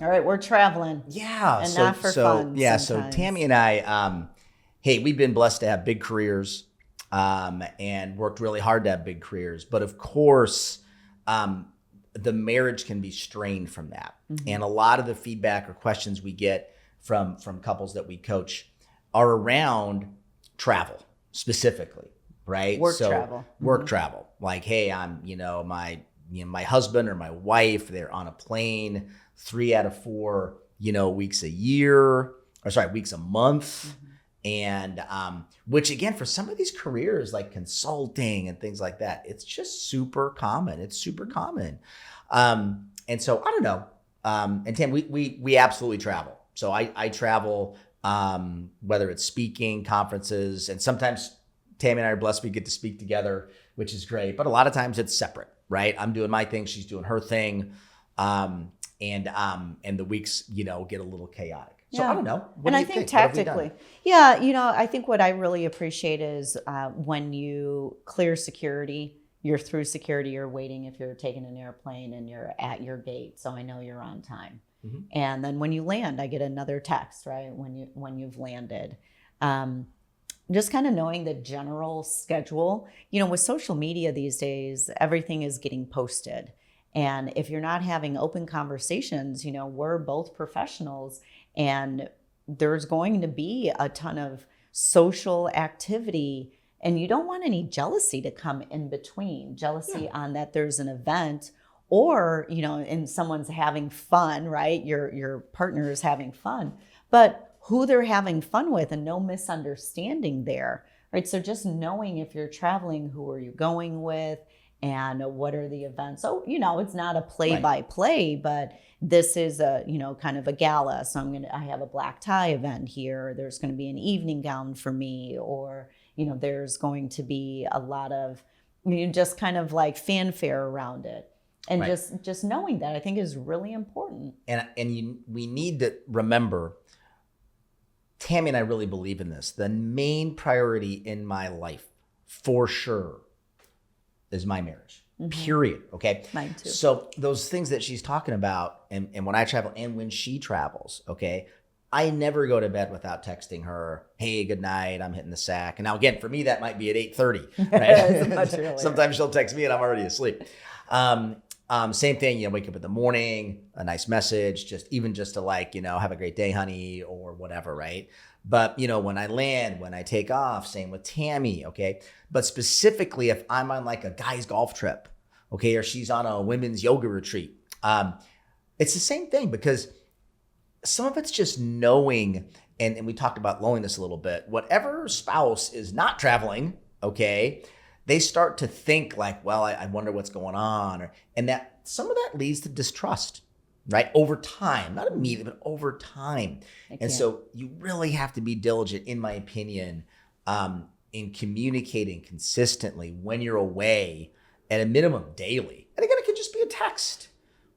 All right, we're traveling. Yeah. And not for fun So sometimes. Tammy and I, hey, we've been blessed to have big careers, and worked really hard to have big careers. But of course, the marriage can be strained from that. Mm-hmm. And a lot of the feedback or questions we get from couples that we coach are around travel specifically, right? Work travel. Work travel. Like, hey, I'm, my husband or my wife, they're on a plane 3 out of 4, weeks weeks a month. Mm-hmm. And which again, for some of these careers like consulting and things like that, it's just super common. It's super common. And so I don't know. And Tam, we absolutely travel. So I travel, whether it's speaking, conferences, and sometimes Tammy and I are blessed we get to speak together, which is great. But a lot of times it's separate, right? I'm doing my thing, she's doing her thing. And the weeks, get a little chaotic. So I don't know. And I think tactically, I think what I really appreciate is when you clear security, you're through security, you're waiting if you're taking an airplane and you're at your gate. So I know you're on time. Mm-hmm. And then when you land, I get another text, right? When you've landed. Just kind of knowing the general schedule, with social media these days, everything is getting posted. And if you're not having open conversations, we're both professionals and there's going to be a ton of social activity and you don't want any jealousy to come in between. Jealousy on that there's an event or, and someone's having fun, right? Your partner is having fun, but who they're having fun with and no misunderstanding there, right? So just knowing if you're traveling, who are you going with? And what are the events? So, it's not a play-by-play, but this is a, kind of a gala. So I have a black tie event here. There's going to be an evening gown for me, or, there's going to be a lot of, just kind of like fanfare around it. And just knowing that I think is really important. We need to remember, Tammy and I really believe in this. The main priority in my life, for sure, is my marriage, period. Okay. Mine too. So those things that she's talking about, and when I travel and when she travels, okay, I never go to bed without texting her, hey, good night, I'm hitting the sack. And now again, for me, that might be at 8:30, right? Sometimes she'll text me and I'm already asleep. Same thing, wake up in the morning, a nice message, just to like, have a great day, honey, or whatever, right? But, when I land, when I take off, same with Tammy, okay? But specifically, if I'm on like a guy's golf trip, okay, or she's on a women's yoga retreat, it's the same thing because some of it's just knowing, and we talked about loneliness a little bit, whatever spouse is not traveling, okay, they start to think like, well, I wonder what's going on. And that some of that leads to distrust, right? Over time, not immediately, but over time. And so you really have to be diligent, in my opinion, in communicating consistently when you're away, at a minimum daily. And again, it could just be a text,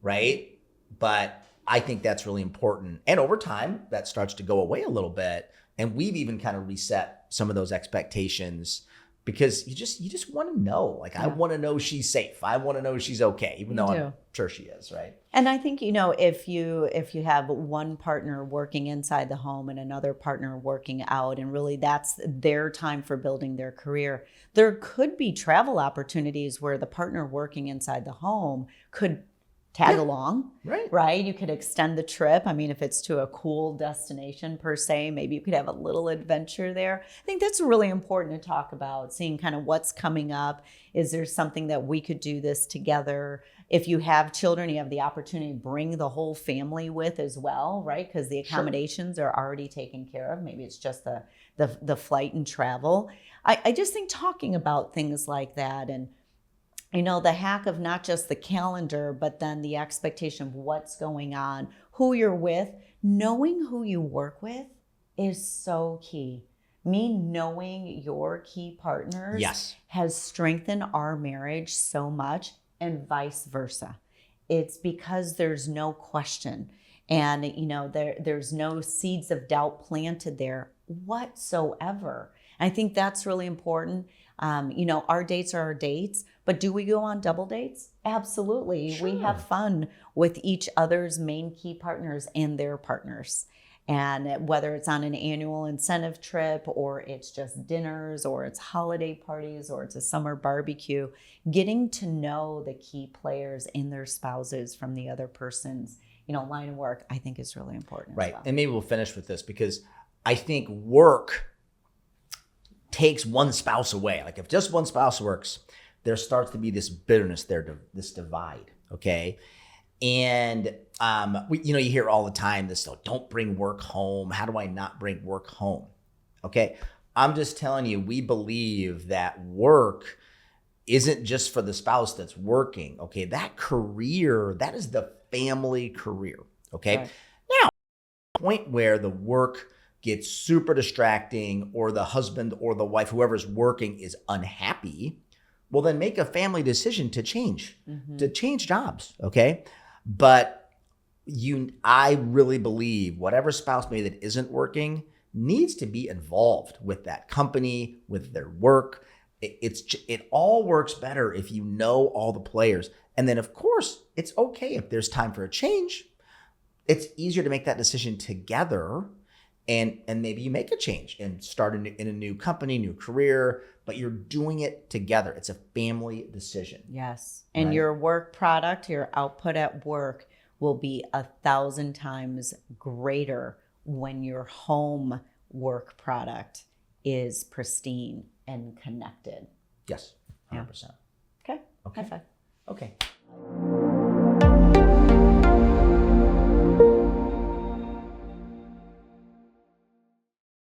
right? But I think that's really important. And over time, that starts to go away a little bit. And we've even kind of reset some of those expectations because you just want to know. Like, I want to know she's safe. I want to know she's okay, even though I'm sure she is, right? And I think, if you have one partner working inside the home and another partner working out, and really that's their time for building their career, there could be travel opportunities where the partner working inside the home could tag along, right? You could extend the trip. I mean, if it's to a cool destination per se, maybe you could have a little adventure there. I think that's really important to talk about, seeing kind of what's coming up. Is there something that we could do this together? If you have children, you have the opportunity to bring the whole family with as well, right? Because the accommodations are already taken care of. Maybe it's just the flight and travel. I just think talking about things like that, and the hack of not just the calendar, but then the expectation of what's going on, who you're with, knowing who you work with is so key. Me knowing your key partners has strengthened our marriage so much, and vice versa. It's because there's no question, and there's no seeds of doubt planted there whatsoever. I think that's really important. You know, our dates are our dates, but do we go on double dates? Absolutely. We have fun with each other's main key partners and their partners. And whether it's on an annual incentive trip or it's just dinners or it's holiday parties or it's a summer barbecue, getting to know the key players and their spouses from the other person's, you know, line of work, I think is really important. Right. As well. And maybe we'll finish with this because I think work takes one spouse away. Like if just one spouse works, there starts to be this bitterness there, this divide. Okay. And you hear all the time this, don't bring work home. How do I not bring work home? Okay. I'm just telling you, we believe that work isn't just for the spouse that's working. Okay. That career, that is the family career. Okay. Right. Now, point where the work gets super distracting or the husband or the wife, whoever's working, is unhappy, well, then make a family decision to change jobs. Okay. But I really believe whatever spouse maybe that isn't working needs to be involved with that company, with their work. It all works better if you know all the players. And then of course, it's okay if there's time for a change. It's easier to make that decision together. And maybe you make a change and start in a new company, new career, but you're doing it together. It's a family decision. Yes. And Right? your work product, your output at work will be 1,000 times greater when your home work product is pristine and connected. Yes, 100%. Okay. Okay. High five. Okay.